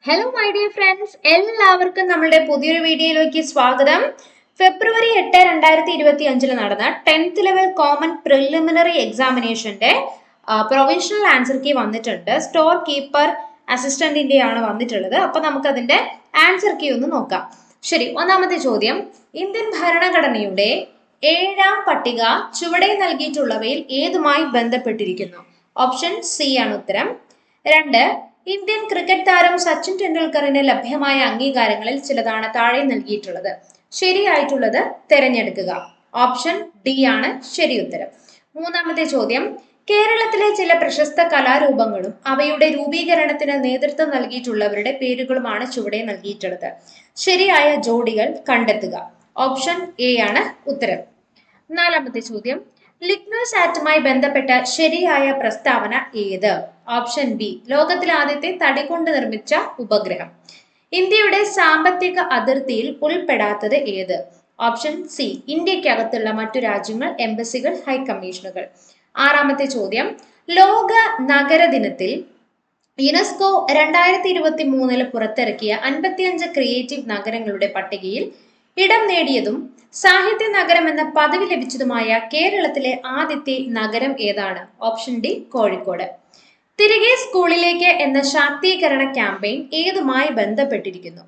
Hello my dear friends, എല്ലാവർക്കും നമ്മുടെ പുതിയൊരു വീഡിയോയിലേക്ക് സ്വാഗതം. ഫെബ്രുവരി 8 2025 നടന്ന 10th ലെവൽ കോമൺ പ്രിലിമിനറി എക്സാമിനേഷന്റെ പ്രൊവിഷണൽ ആൻസർ കീ വന്നിട്ടുണ്ട്. സ്റ്റോർ കീപ്പർ അസിസ്റ്റന്റിന്റെ ആണ് വന്നിട്ടുള്ളത്. അപ്പൊ നമുക്ക് അതിന്റെ ആൻസർ കീ ഒന്ന് നോക്കാം. ശരി, ഒന്നാമത്തെ ചോദ്യം, ഇന്ത്യൻ ഭരണഘടനയുടെ 7ാം പട്ടിക ചുവടെ നൽകിയിട്ടുള്ളവയിൽ ഏതുമായി ബന്ധപ്പെട്ടിരിക്കുന്നു? ഓപ്ഷൻ സി ആണ് ഉത്തരം. 2, ഇന്ത്യൻ ക്രിക്കറ്റ് താരം സച്ചിൻ ടെണ്ടുൽക്കറിന് ലഭ്യമായ അംഗീകാരങ്ങളിൽ ചിലതാണ് താഴെ നൽകിയിട്ടുള്ളത്. ശരിയായിട്ടുള്ളത് തിരഞ്ഞെടുക്കുക. ഓപ്ഷൻ ഡി ആണ് ശരി ഉത്തരം. മൂന്നാമത്തെ ചോദ്യം, കേരളത്തിലെ ചില പ്രശസ്ത കലാരൂപങ്ങളും അവയുടെ രൂപീകരണത്തിന് നേതൃത്വം നൽകിയിട്ടുള്ളവരുടെ പേരുകളുമാണ് ചുവടെ നൽകിയിട്ടുള്ളത്. ശരിയായ ജോഡികൾ കണ്ടെത്തുക. ഓപ്ഷൻ എ ആണ് ഉത്തരം. നാലാമത്തെ ചോദ്യം, ലിഗ്നോസ് ആറ്റുമായി ബന്ധപ്പെട്ട ശരിയായ പ്രസ്താവന ഏത്? ഓപ്ഷൻ ബി, ലോകത്തിലെ ആദ്യത്തെ തടി കൊണ്ട് നിർമ്മിച്ച ഉപഗ്രഹം. ഇന്ത്യയുടെ സാമ്പത്തിക അതിർത്തിയിൽ ഉൾപ്പെടാത്തത് ഏത്? ഓപ്ഷൻ സി, ഇന്ത്യക്കകത്തുള്ള മറ്റു രാജ്യങ്ങൾ, എംബസികൾ, ഹൈക്കമ്മീഷനുകൾ. ആറാമത്തെ ചോദ്യം, ലോക നഗര ദിനത്തിൽ യുനെസ്കോ 2023 പുറത്തിറക്കിയ 55 ക്രിയേറ്റീവ് നഗരങ്ങളുടെ പട്ടികയിൽ ഇടം നേടിയതും സാഹിത്യ നഗരം എന്ന പദവി ലഭിച്ചതുമായ കേരളത്തിലെ ആദ്യത്തെ നഗരം ഏതാണ്? Option D, Kozhikode. തിരികെ സ്കൂളിലേക്ക് എന്ന ശാക്തീകരണ ക്യാമ്പയിൻ ഏതുമായി ബന്ധപ്പെട്ടിരിക്കുന്നു?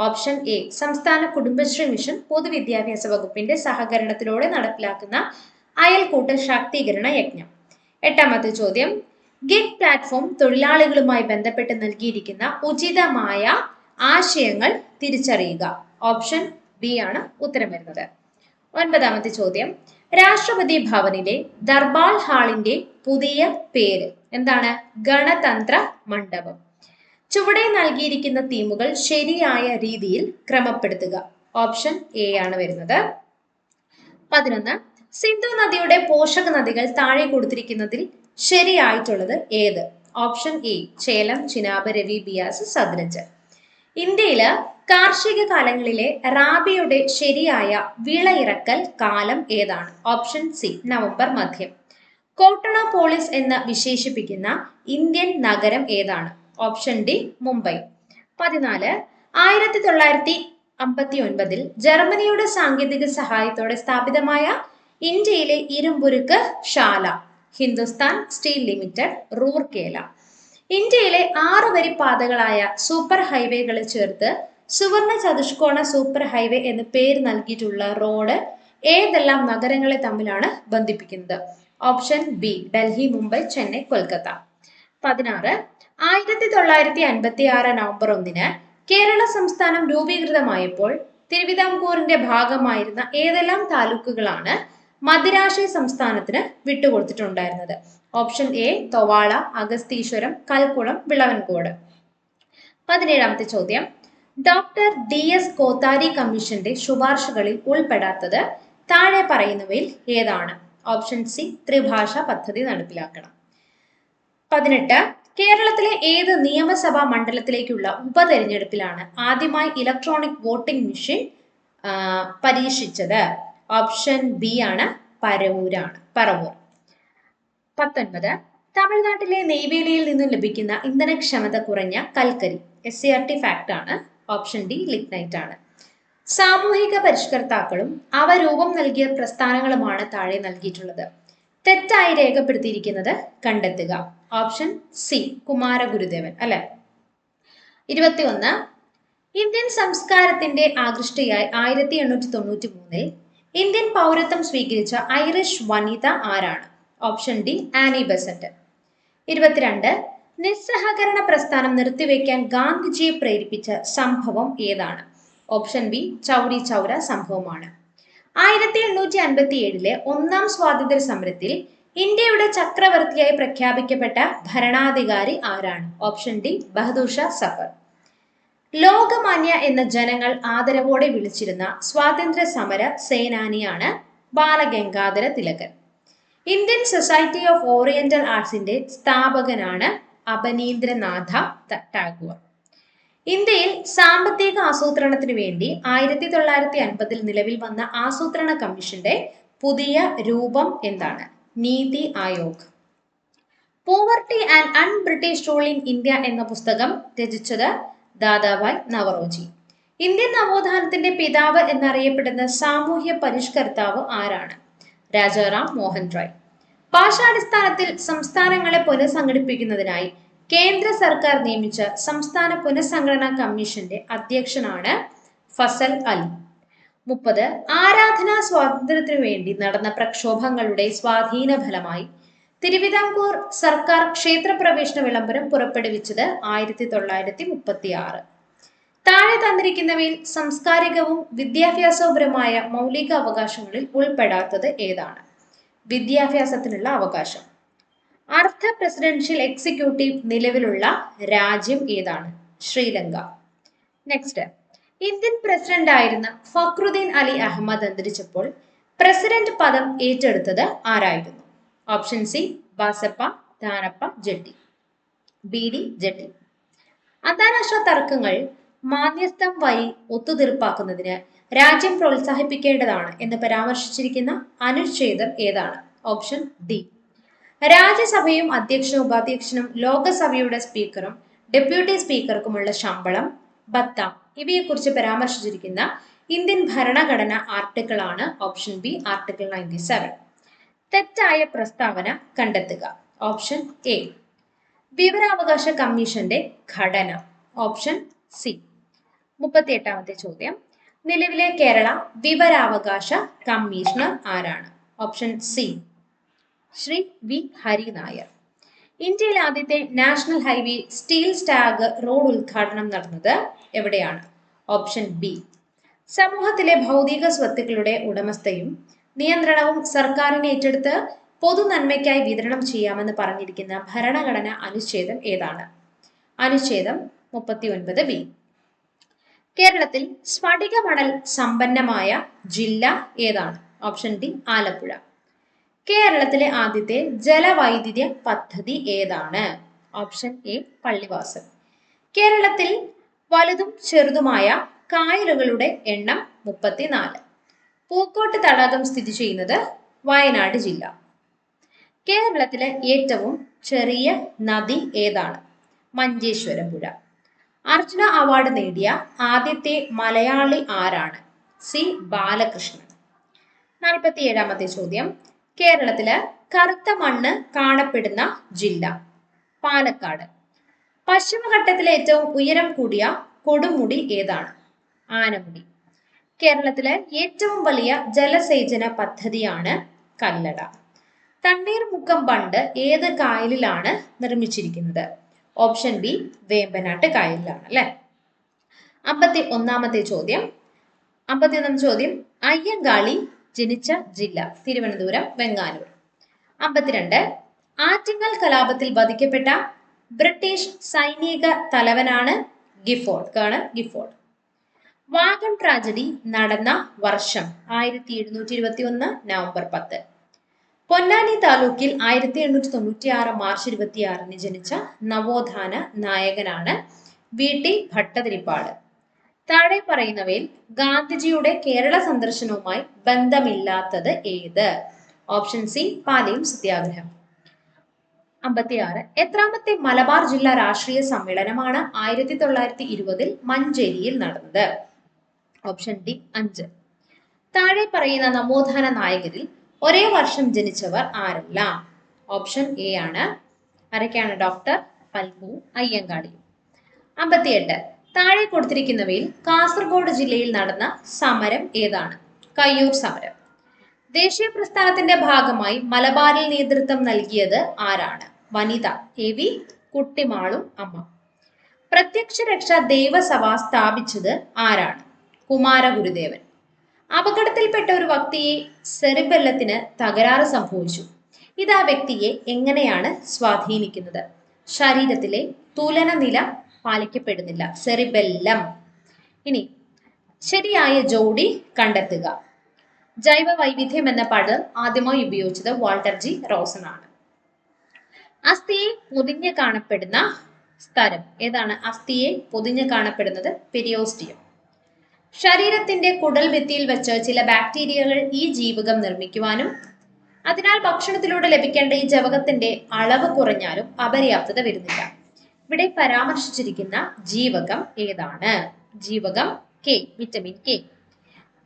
ഓപ്ഷൻ എ, സംസ്ഥാന കുടുംബശ്രീ മിഷൻ പൊതുവിദ്യാഭ്യാസ വകുപ്പിന്റെ സഹകരണത്തിലൂടെ നടപ്പിലാക്കുന്ന അയൽക്കൂട്ട ശാക്തീകരണ യജ്ഞം. എട്ടാമത്തെ ചോദ്യം, ഗിഗ് പ്ലാറ്റ്ഫോം തൊഴിലാളികളുമായി ബന്ധപ്പെട്ട് നൽകിയിരിക്കുന്ന ഉചിതമായ ആശയങ്ങൾ തിരിച്ചറിയുക. ഓപ്ഷൻ ബി ആണ് ഉത്തരം വരുന്നത്. ഒൻപതാമത്തെ ചോദ്യം, രാഷ്ട്രപതി ഭവനിലെ ദർബാർ ഹാളിന്റെ പുതിയ പേര് എന്താണ്? ഗണതന്ത്ര മണ്ഡപം. ചുവടെ നൽകിയിരിക്കുന്ന തീമുകൾ ശരിയായ രീതിയിൽ ക്രമപ്പെടുത്തുക. ഓപ്ഷൻ എ ആണ് വരുന്നത്. 11, സിന്ധു നദിയുടെ പോഷക നദികൾ താഴെ കൊടുത്തിരിക്കുന്നതിൽ ശരിയായിട്ടുള്ളത് ഏത്? Option A, Jhelum, Chenab, Ravi, Beas, Sutlej. ഇന്ത്യയില് കാർഷിക കാലങ്ങളിലെ റാബിയുടെ ശരിയായ വിളയിറക്കൽ കാലം ഏതാണ്? ഓപ്ഷൻ സി, നവംബർ മധ്യം. കോട്ടണോപോളിസ് എന്ന് വിശേഷിപ്പിക്കുന്ന ഇന്ത്യൻ നഗരം ഏതാണ്? Option D, Mumbai. 14, 1959 ജർമ്മനിയുടെ സാങ്കേതിക സഹായത്തോടെ സ്ഥാപിതമായ ഇന്ത്യയിലെ ഇരുമ്പുരുക്ക് ശാല ഹിന്ദുസ്ഥാൻ സ്റ്റീൽ ലിമിറ്റഡ്, റൂർക്കേല. ഇന്ത്യയിലെ 6 വരി പാതകളായ സൂപ്പർ ഹൈവേകളെ ചേർത്ത് സുവർണ ചതുഷ്കോണ സൂപ്പർ ഹൈവേ എന്ന് പേര് നൽകിയിട്ടുള്ള റോഡ് ഏതെല്ലാം നഗരങ്ങളെ തമ്മിലാണ് ബന്ധിപ്പിക്കുന്നത്? Option B, Delhi, Mumbai, Chennai, Kolkata. 16, 1956 November 1 Kerala സംസ്ഥാനം രൂപീകൃതമായപ്പോൾ തിരുവിതാംകൂറിന്റെ ഭാഗമായിരുന്ന ഏതെല്ലാം താലൂക്കുകളാണ് മദിരാശി സംസ്ഥാനത്തിന് വിട്ടുകൊടുത്തിട്ടുണ്ടായിരുന്നത്? Option A, Thovala, Agastheeswaram, Kalkulam, Vilavancode. 17ാമത്തെ ചോദ്യം, ഡോക്ടർ DS കോത്താരി കമ്മീഷന്റെ ശുപാർശകളിൽ ഉൾപ്പെടാത്തത് താഴെ പറയുന്നവയിൽ ഏതാണ്? ഓപ്ഷൻ സി, ത്രിഭാഷാ പദ്ധതി നടപ്പിലാക്കണം. 18, കേരളത്തിലെ ഏത് നിയമസഭാ മണ്ഡലത്തിലേക്കുള്ള ഉപതെരഞ്ഞെടുപ്പിലാണ് ആദ്യമായി ഇലക്ട്രോണിക് വോട്ടിംഗ് മെഷീൻ പരീക്ഷിച്ചത്? ഓപ്ഷൻ ബി ആണ്, പറവൂർ. 19, തമിഴ്നാട്ടിലെ നെയ്വേലിയിൽ നിന്നും ലഭിക്കുന്ന ഇന്ധനക്ഷമത കുറഞ്ഞ കൽക്കരി SCRT ഫാക്ട് ആണ്. ഓപ്ഷൻ ഡി, ലിഗ്നൈറ്റ് ആണ്. സാമൂഹിക പരിഷ്കർത്താക്കളും അവ രൂപം നൽകിയ പ്രസ്ഥാനങ്ങളുമാണ് താഴെ നൽകിയിട്ടുള്ളത്. തെറ്റായി രേഖപ്പെടുത്തിയിരിക്കുന്നത് കണ്ടെത്തുക. ഓപ്ഷൻ സി, കുമാരഗുരുദേവൻ അല്ലെ. 21, ഇന്ത്യൻ സംസ്കാരത്തിന്റെ ആകൃഷ്ടയായി 1893 ഇന്ത്യൻ പൗരത്വം സ്വീകരിച്ച ഐറിഷ് വനിത ആരാണ്? Option D, Annie Besant. 22, നിസ്സഹകരണ പ്രസ്ഥാനം നിർത്തിവെക്കാൻ ഗാന്ധിജിയെ പ്രേരിപ്പിച്ച സംഭവം ഏതാണ്? ഓപ്ഷൻ ബി, ചൗരി ചൗര സംഭവമാണ്. 1857 ഒന്നാം സ്വാതന്ത്ര്യ സമരത്തിൽ ഇന്ത്യയുടെ ചക്രവർത്തിയായി പ്രഖ്യാപിക്കപ്പെട്ട ഭരണാധികാരി ആരാണ്? Option D, Bahadur Shah Zafar. ലോകമാന്യ എന്ന ജനങ്ങൾ ആദരവോടെ വിളിച്ചിരുന്ന സ്വാതന്ത്ര്യ സമര സേനാനിയാണ് ബാലഗംഗാധര തിലകൻ. ഇന്ത്യൻ സൊസൈറ്റി ഓഫ് ഓറിയന്റൽ ആർട്സിന്റെ സ്ഥാപകനാണ് അബനീന്ദ്രനാഥ ടാഗോർ. ഇന്ത്യയിൽ സാമ്പത്തിക ആസൂത്രണത്തിന് വേണ്ടി 1950 നിലവിൽ വന്ന ആസൂത്രണ കമ്മീഷന്റെ പുതിയ രൂപം എന്താണ്? NITI Aayog. Poverty and un-British rule in India എന്ന പുസ്തകം രചിച്ചത് ദാദാഭായ് നവറോജി. ഇന്ത്യൻ നവോത്ഥാനത്തിന്റെ പിതാവ് എന്നറിയപ്പെടുന്ന സാമൂഹ്യ പരിഷ്കർത്താവ് ആരാണ്? രാജാറാം മോഹൻ റോയ്. ഭാഷാടിസ്ഥാനത്തിൽ സംസ്ഥാനങ്ങളെ പുനഃസംഘടിപ്പിക്കുന്നതിനായി കേന്ദ്ര സർക്കാർ നിയമിച്ച സംസ്ഥാന പുനഃസംഘടനാ കമ്മീഷന്റെ അധ്യക്ഷനാണ് ഫസൽ അലി. 30. ആരാധനാ സ്വാതന്ത്ര്യത്തിനു വേണ്ടി നടന്ന പ്രക്ഷോഭങ്ങളുടെ സ്വാധീന ഫലമായി തിരുവിതാംകൂർ സർക്കാർ ക്ഷേത്രപ്രവേശന വിളംബരം പുറപ്പെടുവിച്ചത് 1936. താഴെ തന്നിരിക്കുന്നവയിൽ സാംസ്കാരികവും വിദ്യാഭ്യാസപരവുമായ മൗലിക അവകാശങ്ങളിൽ ഉൾപ്പെടാത്തത് ഏതാണ്? വിദ്യാഭ്യാസത്തിനുള്ള അവകാശം. അർദ്ധ പ്രസിഡൻഷ്യൽ എക്സിക്യൂട്ടീവ് നിലവിലുള്ള രാജ്യം ഏതാണ്? ശ്രീലങ്ക. നെക്സ്റ്റ്, ഇന്ത്യൻ പ്രസിഡന്റ് ആയിരുന്ന ഫക്രുദ്ദീൻ അലി അഹമ്മദ് അന്തരിച്ചപ്പോൾ പ്രസിഡന്റ് പദം ഏറ്റെടുത്തത് ആരായിരുന്നു? Option C Basappa Danappa Jatti. B D Jatti. അന്താരാഷ്ട്ര തർക്കങ്ങൾ മാധ്യസ്ഥം വഴി ഒത്തുതീർപ്പാക്കുന്നതിന് രാജ്യം പ്രോത്സാഹിപ്പിക്കേണ്ടതാണ് എന്ന് പരാമർശിച്ചിരിക്കുന്ന അനുച്ഛേദം ഏതാണ്? Option D. രാജ്യസഭയും അധ്യക്ഷനും ഉപാധ്യക്ഷനും ലോകസഭയുടെ സ്പീക്കറും ഡെപ്യൂട്ടി സ്പീക്കർക്കുമുള്ള ശമ്പളം, ഭത്ത ഇവയെക്കുറിച്ച് പരാമർശിച്ചിരിക്കുന്ന ഇന്ത്യൻ ഭരണഘടന ആർട്ടിക്കിൾ ആണ് ഓപ്ഷൻ ബി ആർട്ടിക്കിൾ 97. തെറ്റായ പ്രസ്താവന കണ്ടെത്തുക. Option A. വിവരാവകാശ കമ്മീഷന്റെ ഘടന. Option C. 38ാമത്തെ ചോദ്യം, നിലവിലെ കേരള വിവരാവകാശ കമ്മീഷണർ ആരാണ്? Option C Shri V Hari Nair. ഇന്ത്യയിലെ ആദ്യത്തെ national highway steel slag road ഉദ്ഘാടനം നടന്നത് എവിടെയാണ്? Option B. സമൂഹത്തിലെ ഭൗതിക സ്വത്തുക്കളുടെ ഉടമസ്ഥയും നിയന്ത്രണവും സർക്കാരിനെ ഏറ്റെടുത്ത് പൊതു നന്മയ്ക്കായി വിതരണം ചെയ്യാമെന്ന് പറഞ്ഞിരിക്കുന്ന ഭരണഘടന അനുച്ഛേദം ഏതാണ്? അനുച്ഛേദം 39B. കേരളത്തിൽ സ്ഫടിക മണൽ സമ്പന്നമായ ജില്ല ഏതാണ്? Option D Alappuzha. കേരളത്തിലെ ആദ്യത്തെ ജലവൈദ്യുത പദ്ധതി ഏതാണ്? Option A Pallivasal. കേരളത്തിൽ വലുതും ചെറുതുമായ കായലുകളുടെ എണ്ണം 34. പൂക്കോട്ട് തടാകം സ്ഥിതി ചെയ്യുന്നത് വയനാട് ജില്ല. കേരളത്തിലെ ഏറ്റവും ചെറിയ നദി ഏതാണ്? മഞ്ചേശ്വരം പുഴ. അർജുന അവാർഡ് നേടിയ ആദ്യത്തെ മലയാളി ആരാണ്? സി ബാലകൃഷ്ണൻ. 47ാമത്തെ ചോദ്യം, കേരളത്തില് കറുത്ത മണ്ണ് കാണപ്പെടുന്ന ജില്ല? പാലക്കാട്. പശ്ചിമഘട്ടത്തിലെ ഏറ്റവും ഉയരം കൂടിയ കൊടുമുടി ഏതാണ്? ആനമുടി. കേരളത്തിലെ ഏറ്റവും വലിയ ജലസേചന പദ്ധതിയാണ് കല്ലട. തണ്ണീർമുക്കം ബണ്ട് ഏത് കായലിലാണ് നിർമ്മിച്ചിരിക്കുന്നത്? ഓപ്ഷൻ ബി വേമ്പനാട്ട് കായലിലാണ് അല്ലെ. 51ാമത്തെ ചോദ്യം, അയ്യങ്കാളി ജനിച്ച ജില്ല? തിരുവനന്തപുരം, വെങ്ങാനൂർ. 52. ആറ്റിങ്ങൽ കലാപത്തിൽ വധിക്കപ്പെട്ട ബ്രിട്ടീഷ് സൈനിക തലവനാണ് Gifford, colonel Gifford. Wagon tragedy നടന്ന വർഷം? 1721 നവംബർ 10. പൊന്നാനി താലൂക്കിൽ 1896 മാർച്ച് 26 ജനിച്ച നവോത്ഥാന നായകനാണ് വി ടി ഭട്ടതിരിപ്പാട്. താഴെ പറയുന്നവയിൽ ഗാന്ധിജിയുടെ കേരള സന്ദർശനവുമായി ബന്ധമില്ലാത്തത് ഏത്? ഓപ്ഷൻ സി പാലയും സത്യാഗ്രഹം. 56. എത്രാമത്തെ മലബാർ ജില്ലാ രാഷ്ട്രീയ സമ്മേളനമാണ് 1920 മഞ്ചേരിയിൽ നടന്നത്? Option D 5. താഴെ പറയുന്ന നവോത്ഥാന നായകരിൽ ഒരേ വർഷം ജനിച്ചവർ ആരെല്ലാം? ഓപ്ഷൻ എ ആണ്. ആരൊക്കെയാണ്? ഡോക്ടർ പൽപു അയ്യങ്കാളി. 58. താഴെ കൊടുത്തിരിക്കുന്നവയിൽ കാസർഗോഡ് ജില്ലയിൽ നടന്ന സമരം ഏതാണ്? കയ്യൂർ സമരം. ദേശീയ പ്രസ്ഥാനത്തിന്റെ ഭാഗമായി മലബാറിൽ നേതൃത്വം നൽകിയത് ആരാണ്? വനിത എ വി കുട്ടിമാളും അമ്മ. പ്രത്യക്ഷ രക്ഷ ദൈവസഭ സ്ഥാപിച്ചത് ആരാണ്? കുമാരഗുരുദേവൻ. അപകടത്തിൽപ്പെട്ട ഒരു വ്യക്തിയെ സെറിബെല്ലത്തിന് തകരാറ് സംഭവിച്ചു. ഇത് ആ വ്യക്തിയെ എങ്ങനെയാണ് സ്വാധീനിക്കുന്നത്? ശരീരത്തിലെ തുലന നില പാലിക്കപ്പെടുന്നില്ല, സെറിബെല്ലം. ഇനി ശരിയായ ജോഡി കണ്ടെത്തുക. ജൈവ വൈവിധ്യം എന്ന പദം ആദ്യമായി ഉപയോഗിച്ചത് വാൾട്ടർ ജി റോസൺ ആണ്. അസ്ഥിയെ പൊതിഞ്ഞ് കാണപ്പെടുന്ന സ്ഥലം ഏതാണ്? അസ്ഥിയെ പൊതിഞ്ഞ് കാണപ്പെടുന്നത് പെരിയോസ്റ്റിയം. ശരീരത്തിന്റെ കുടൽ ഭിത്തിയിൽ വെച്ച് ചില ബാക്ടീരിയകൾ ഈ ജീവകം നിർമ്മിക്കുവാനും അതിനാൽ ഭക്ഷണത്തിലൂടെ ലഭിക്കേണ്ട ഈ ജവകത്തിന്റെ അളവ് കുറഞ്ഞാലും അപര്യാപ്തത വരുന്നില്ല. ഇവിടെ പരാമർശിച്ചിരിക്കുന്ന ജീവകം ഏതാണ്? ജീവകം കെ, വിറ്റമിൻ കെ.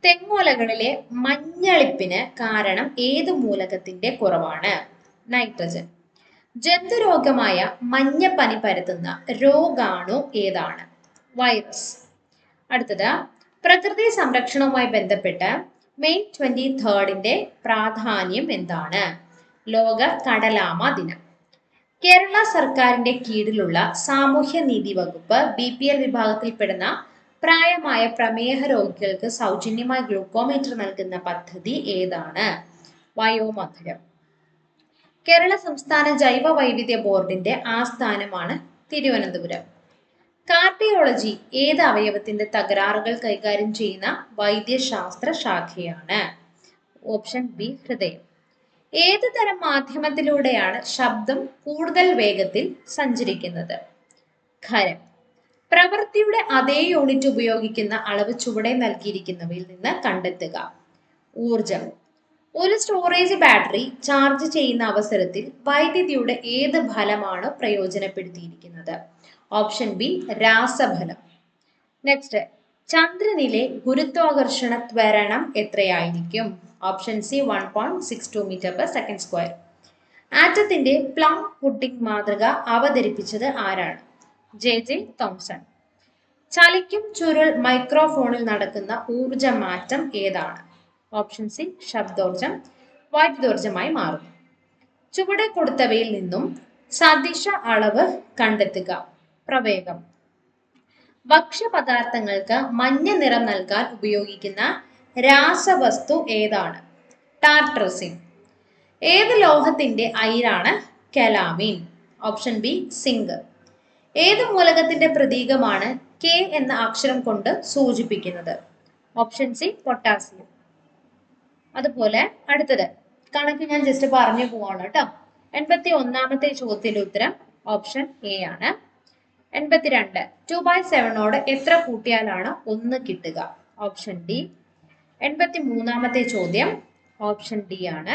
തെങ്ങോലകളിലെ മഞ്ഞളിപ്പിന് കാരണം ഏത് മൂലകത്തിന്റെ കുറവാണ്? നൈട്രജൻ. ജന്തുരോഗമായ മഞ്ഞപ്പനി പരത്തുന്ന രോഗാണു ഏതാണ്? വൈറസ്. അടുത്തത്, പ്രകൃതി സംരക്ഷണവുമായി ബന്ധപ്പെട്ട് മെയ് 23 പ്രാധാന്യം എന്താണ്? ലോക കടലാമ ദിനം. കേരള സർക്കാരിന്റെ കീഴിലുള്ള സാമൂഹ്യനീതി വകുപ്പ് BPL വിഭാഗത്തിൽപ്പെടുന്ന പ്രായമായ പ്രമേഹ രോഗികൾക്ക് സൗജന്യമായി ഗ്ലൂക്കോമീറ്റർ നൽകുന്ന പദ്ധതി ഏതാണ്? വയോമധുരം. കേരള സംസ്ഥാന ജൈവ വൈവിധ്യ ബോർഡിന്റെ ആസ്ഥാനമാണ് തിരുവനന്തപുരം. കാർഡിയോളജി ഏത് അവയവത്തിന്റെ തകരാറുകൾ കൈകാര്യം ചെയ്യുന്ന വൈദ്യശാസ്ത്ര ശാഖയാണ്? ഓപ്ഷൻ ബി, ഹൃദയം. ഏത് തരം മാധ്യമത്തിലൂടെയാണ് ശബ്ദം കൂടുതൽ വേഗത്തിൽ സഞ്ചരിക്കുന്നത്? ഖരം. പ്രവൃത്തിയുടെ അതേ യൂണിറ്റ് ഉപയോഗിക്കുന്ന അളവ് ചുവടെ നൽകിയിരിക്കുന്നവയിൽ നിന്ന് കണ്ടെത്തുക. ഊർജം. ഒരു സ്റ്റോറേജ് ബാറ്ററി ചാർജ് ചെയ്യുന്ന അവസരത്തിൽ വൈദ്യുതിയുടെ ഏത് ഫലമാണ് പ്രയോജനപ്പെടുത്തിയിരിക്കുന്നത്? ഓപ്ഷൻ ബി, രാസഫലം. നെക്സ്റ്റ്, ചന്ദ്രനിലെ ഗുരുത്വാകർഷണ ത്വരണം എത്രയായിരിക്കും? Option C, 1.62 m/s². ആറ്റത്തിന്റെ പ്ലം പുഡിംഗ് മാതൃക അവതരിപ്പിച്ചത് ആരാണ്? JJ Thomson. ചലിക്കും ചുരുൾ മൈക്രോഫോണിൽ നടക്കുന്ന ഊർജ മാറ്റം ഏതാണ്? ഓപ്ഷൻ സി, ശബ്ദോർജം വൈദ്യുതോർജമായി മാറുന്നു. ചുവടെ കൊടുത്തവയിൽ നിന്നും സദിശ അളവ് കണ്ടെത്തുക. പ്രവേഗം. ഭക്ഷ്യപദാർത്ഥങ്ങൾക്ക് മഞ്ഞ നിറം നൽകാൻ ഉപയോഗിക്കുന്ന രാസവസ്തു ഏതാണ്? ടാർട്രസിൻ. ഏത് ലോഹത്തിന്റെ അയിരാണ് കെലാമിൻ? Option B, zinc. ഏത് മൂലകത്തിന്റെ പ്രതീകമാണ് K എന്ന അക്ഷരം കൊണ്ട് സൂചിപ്പിക്കുന്നത്? Option C, potassium. അതുപോലെ അടുത്തത് കണക്ക് ഞാൻ ജസ്റ്റ് പറഞ്ഞു പോവാണ് കേട്ടോ. 81ാമത്തെ ചോദ്യത്തിന്റെ ഉത്തരം ഓപ്ഷൻ എ ആണ്. 82, 2/7 എത്ര കൂട്ടിയാലാണ് 1 കിട്ടുക? Option D. 83ാമത്തെ ചോദ്യം ഓപ്ഷൻ ഡി ആണ്.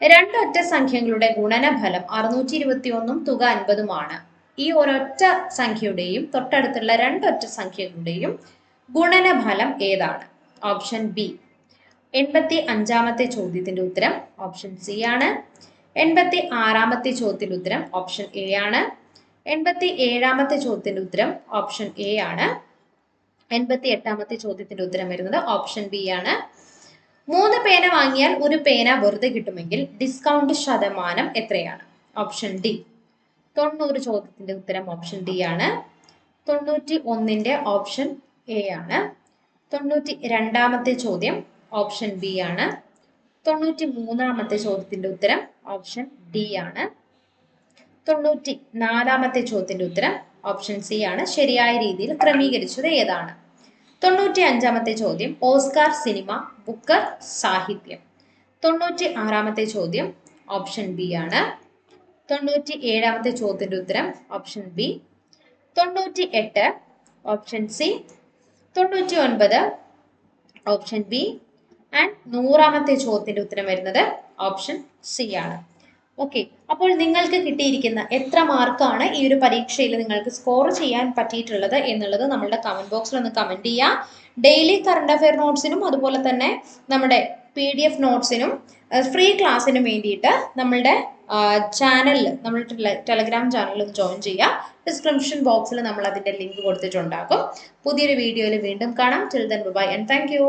രണ്ട് ഒറ്റ സംഖ്യകളുടെ ഗുണനഫലം 621 തുക 50 ഈ ഒരൊറ്റ സംഖ്യയുടെയും തൊട്ടടുത്തുള്ള രണ്ടൊറ്റ സംഖ്യകളുടെയും ഗുണനഫലം ഏതാണ്? Option B. 85ാമത്തെ ചോദ്യത്തിന്റെ ഉത്തരം ഓപ്ഷൻ സി ആണ്. 86ാമത്തെ ചോദ്യത്തിന്റെ ഉത്തരം ഓപ്ഷൻ എ ആണ്. 87ാമത്തെ ചോദ്യത്തിന്റെ ഉത്തരം ഓപ്ഷൻ എ ആണ്. 88ാമത്തെ ചോദ്യത്തിന്റെ ഉത്തരം വരുന്നത് ഓപ്ഷൻ ബി ആണ്. 3 പേന വാങ്ങിയാൽ ഒരു പേന വെറുതെ കിട്ടുമെങ്കിൽ ഡിസ്കൗണ്ട് ശതമാനം എത്രയാണ്? Option D. 90 ചോദ്യത്തിന്റെ ഉത്തരം ഓപ്ഷൻ ഡി ആണ്. 91ന്റെ ഓപ്ഷൻ എ ആണ്. 92ാമത്തെ ചോദ്യം ഓപ്ഷൻ ബി ആണ്. 93ാമത്തെ ചോദ്യത്തിന്റെ ഉത്തരം ഓപ്ഷൻ ഡി ആണ്. 94ാമത്തെ ചോദ്യത്തിന്റെ ഉത്തരം ഓപ്ഷൻ സി ആണ്. ശരിയായ രീതിയിൽ ക്രമീകരിച്ചത് ഏതാണ്? 95ാമത്തെ ചോദ്യം ഓസ്കാർ സിനിമ, ബുക്കർ സാഹിത്യം. 96ാമത്തെ ചോദ്യം ഓപ്ഷൻ ബി ആണ്. 97ാമത്തെ ചോദ്യത്തിന്റെ ഉത്തരം option B. 98 option C. 99 option B. And 100ാമത്തെ ചോദ്യത്തിന്റെ ഉത്തരം വരുന്നത് ഓപ്ഷൻ സി ആണ്. ഓക്കെ, അപ്പോൾ നിങ്ങൾക്ക് കിട്ടിയിരിക്കുന്ന എത്ര മാർക്കാണ് ഈ ഒരു പരീക്ഷയിൽ നിങ്ങൾക്ക് സ്കോർ ചെയ്യാൻ പറ്റിയിട്ടുള്ളത് എന്നുള്ളത് നമ്മളുടെ കമന്റ് ബോക്സിൽ ഒന്ന് കമന്റ് ചെയ്യുക. ഡെയിലി കറണ്ട് അഫെയർ നോട്ട്സിനും അതുപോലെ തന്നെ നമ്മുടെ PDF നോട്ട്സിനും ഫ്രീ ക്ലാസ്സിനും വേണ്ടിയിട്ട് നമ്മളുടെ ചാനലിൽ, നമ്മളുടെ ടെലഗ്രാം ചാനലിൽ ജോയിൻ ചെയ്യുക. ഡിസ്ക്രിപ്ഷൻ ബോക്സിൽ നമ്മൾ അതിന്റെ ലിങ്ക് കൊടുത്തിട്ടുണ്ടാകും. പുതിയൊരു വീഡിയോയിൽ വീണ്ടും കാണാം. Till then bye and thank you.